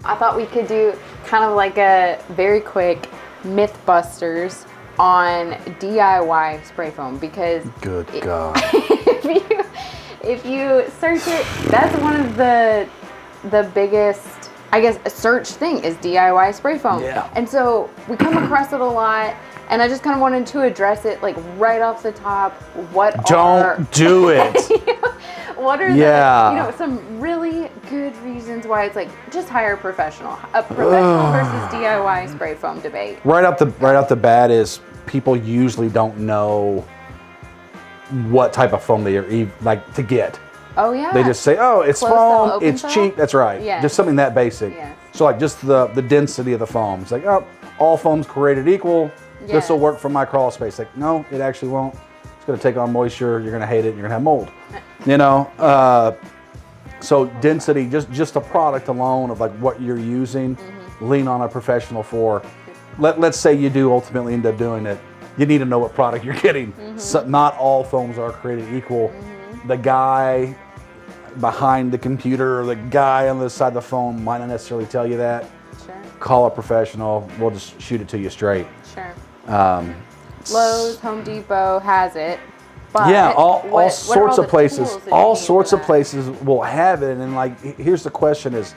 I thought we could do kind of like a very quick Mythbusters on DIY spray foam because Good God. if you search it, that's one of the biggest, I guess, search thing is DIY spray foam. Yeah. And so we come across it a lot, and I just kind of wanted to address it like right off the top. Don't do it. What are the, some really good reasons why it's like just hire a professional versus DIY spray foam debate. Right off the bat is people usually don't know what type of foam they are like to get. Oh yeah. They just say, oh, it's Closed cell, foam, open it's cell? cheap. That's right. Yeah. Just something that basic. Yes. So like just the density of the foam. It's like, oh, all foam's created equal. Yes. This will work for my crawl space. Like, no, it actually won't. It's going to take on moisture. You're going to hate it. You're going to have mold. So density, just a product alone of like what you're using, lean on a professional for. Let's say you do ultimately end up doing it. You need to know what product you're getting. So not all foams are created equal. The guy behind the computer or the guy on the side of the foam might not necessarily tell you that. Sure. Call a professional. We'll just shoot it to you straight. Sure. Lowe's, Home Depot has it. But yeah, all sorts of places. All sorts of that? places will have it. And like, here's the question: is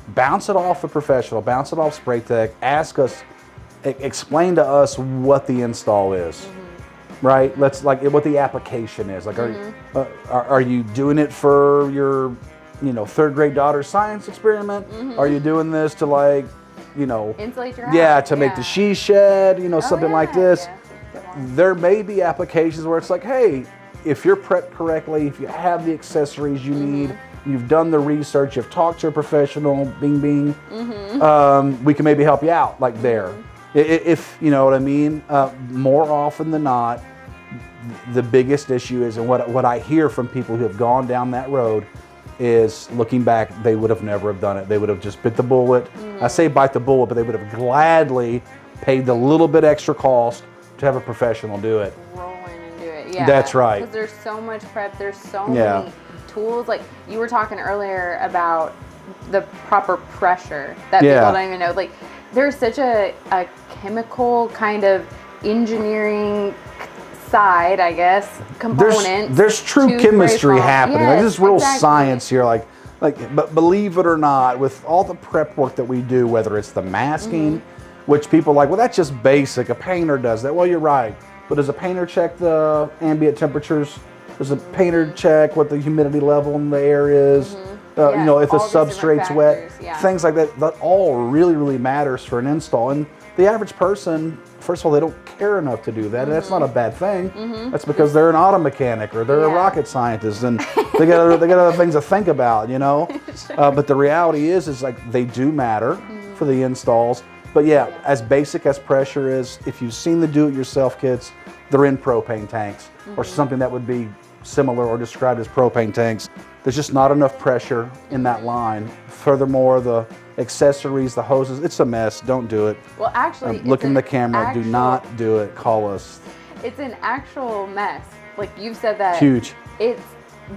bounce it off a professional, bounce it off Spray-Tec. Ask us, explain to us what the install is. Right? Let's like what the application is. Like, are you doing it for your, third grade daughter's science experiment? Are you doing this to like, insulate your house? Yeah, to make the she shed, something like this. Yeah. There may be applications where it's like, hey, if you're prepped correctly, if you have the accessories you need, you've done the research, you've talked to a professional, bing, bing, we can maybe help you out like there. If you know what I mean. More often than not, the biggest issue is, and what I hear from people who have gone down that road is, looking back, they would have never have done it. They would have just bit the bullet. I say bite the bullet, but they would have gladly paid the little bit extra cost to have a professional do it. Roll in and do it. Yeah. That's right. Because there's so much prep. There's so many tools. Like you were talking earlier about the proper pressure that people don't even know. Like there's such a chemical kind of engineering side, I guess, component. There's true chemistry happening. Yes, like, there's real exactly. science here. But believe it or not, with all the prep work that we do, whether it's the masking, which people are like, well, that's just basic. A painter does that. Well, you're right. But does a painter check the ambient temperatures? Does a painter check what the humidity level in the air is? If the substrate's wet, things like that. That all really, really matters for an install. And the average person, first of all, they don't care enough to do that. And that's not a bad thing. That's because they're an auto mechanic or they're a rocket scientist, and they got other things to think about, But the reality is like they do matter for the installs. But yeah, as basic as pressure is, if you've seen the do-it-yourself kits, they're in propane tanks or something that would be similar or described as propane tanks. There's just not enough pressure in that line. Furthermore, the accessories, the hoses, it's a mess. Don't do it. Well, actually, look in the camera. Do not do it. Call us. It's an actual mess. Like you've said that. Huge. It's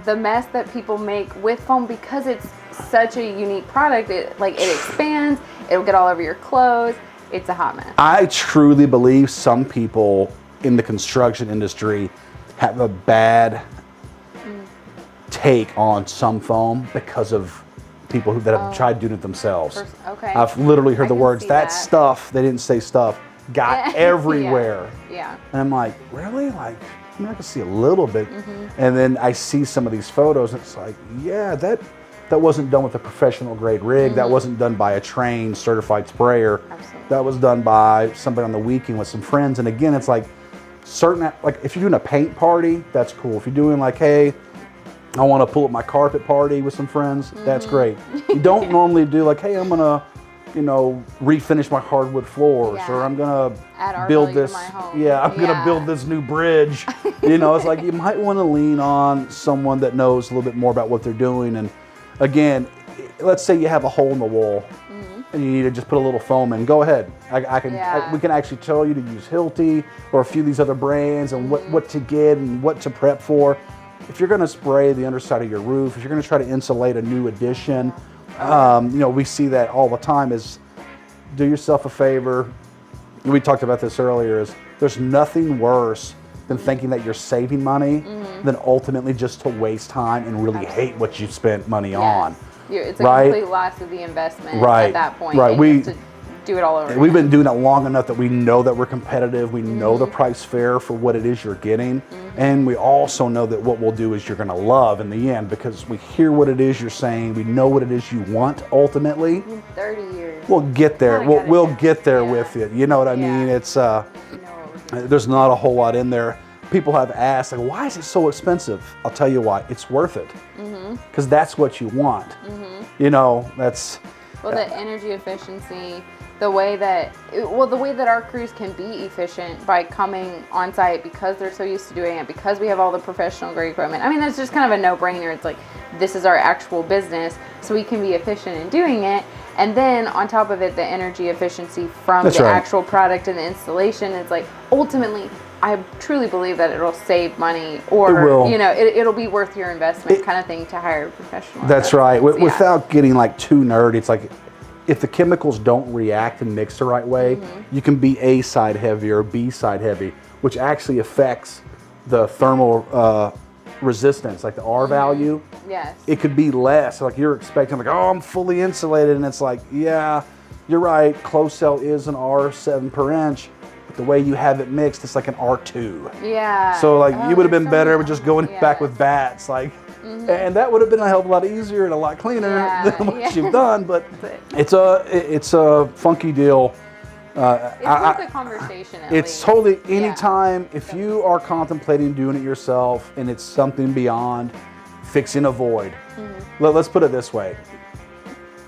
the mess that people make with foam because it's such a unique product. It expands. It'll get all over your clothes. It's a hot mess. I truly believe some people in the construction industry have a bad take on some foam because of people that have tried doing it themselves. Okay. I've literally heard the words, that stuff, they didn't say stuff, got everywhere. Yeah. And I'm like, really? Like, I can see a little bit. And then I see some of these photos and it's like, yeah, that wasn't done with a professional grade rig. That wasn't done by a trained certified sprayer. Absolutely. That was done by somebody on the weekend with some friends. And again, it's like if you're doing a paint party, that's cool. If you're doing like, hey, I want to pull up my carpet party with some friends, that's great. You don't normally do like, hey, I'm gonna, refinish my hardwood floors, or I'm gonna build this. I'm gonna build this new bridge. It's like you might want to lean on someone that knows a little bit more about what they're doing. And again, let's say you have a hole in the wall and you need to just put a little foam in. Go ahead. We can actually tell you to use Hilti or a few of these other brands and what to get and what to prep for. If you're going to spray the underside of your roof, if you're going to try to insulate a new addition, We see that all the time. Is do yourself a favor. We talked about this earlier. Is there's nothing worse than thinking that you're saving money than ultimately just to waste time and really hate what you spent money on. It's a complete loss of the investment at that point. Right. We have to do it all over We've again. been doing it long enough that we know that we're competitive. We know the price fair for what it is you're getting. And we also know that what we'll do is you're going to love in the end, because we hear what it is you're saying. We know what it is you want ultimately. 30 years. We'll get there. We'll get there with you. You know what I mean? It's there's not a whole lot in there. People have asked, like, why is it so expensive? I'll tell you why. It's worth it. Because that's what you want. That's... Well, the energy efficiency, the way that our crews can be efficient by coming on site because they're so used to doing it, because we have all the professional grade equipment. I mean, that's just kind of a no-brainer. It's like, this is our actual business, so we can be efficient in doing it. And then on top of it, the energy efficiency from actual product and the installation. It's like, ultimately, I truly believe that it'll save money, or it'll be worth your investment, kind of thing, to hire a professional. That's right. Without getting like too nerdy, it's like, if the chemicals don't react and mix the right way, you can be A side heavy or B side heavy, which actually affects the thermal resistance, like the R value. Yes. It could be less. Like you're expecting, like, oh, I'm fully insulated, and it's like, yeah, you're right. Closed cell is an R7 per inch. The way you have it mixed, it's like an R2. Yeah. So like you would have been better with just going back with bats, like, and that would have been a hell of a lot easier and a lot cleaner than what you've done. But it's a funky deal. It's worth a conversation. It's totally anytime if you are contemplating doing it yourself and it's something beyond fixing a void. Let's put it this way.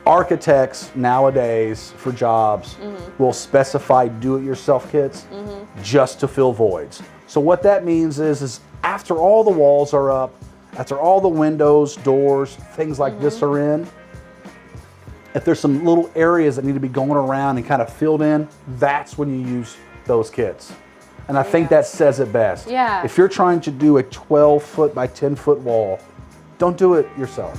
Architects nowadays for jobs will specify do-it-yourself kits just to fill voids. So what that means is after all the walls are up, after all the windows, doors, things like this are in, if there's some little areas that need to be going around and kind of filled in, that's when you use those kits. And I think that says it best. Yeah. If you're trying to do a 12-foot by 10-foot wall, don't do it yourself.